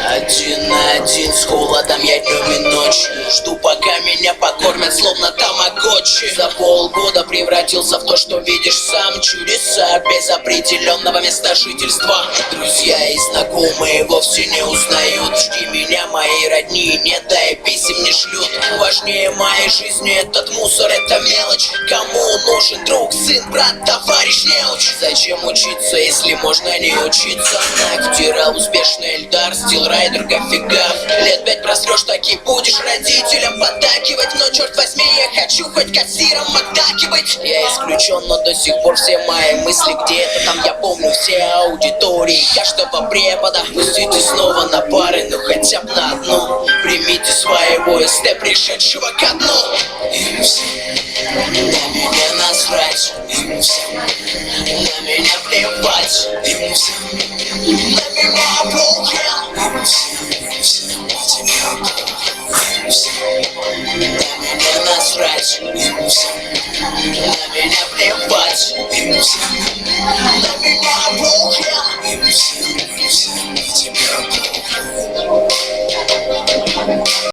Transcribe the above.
Один на один с холодом я днем и ночью жду, пока меня покормят, словно тамагочи. За полгода превратился в то, что видишь сам. Чудеса без определенного места жительства. Друзья и знакомые вовсе не узнают. Жди меня, мои родни, не дай писем не шлют. Важнее моей жизни этот мусор, это мелочь. Кому нужен друг, сын, брат, товарищ, неуч? Зачем учиться, если можно не учиться? Втирал успешный Эльдар, стилрайдер, кофега. Лет 5 просрешь, так и будешь родителям поддакивать. Но черт возьми, я хочу хоть кассиром отдакивать. Я исключен, но до сих пор все мои мысли где-то там. Я помню все аудитории каждого препода. Пустите снова на пары, ну хотя бы на одну. Примите своего СТ, пришедшего ко дну. Им всем на меня насрать, им всем на меня плевать, им всем на меня похер, им всем на тебя похер, им всем на меня насрать, им всем на меня плевать, им всем.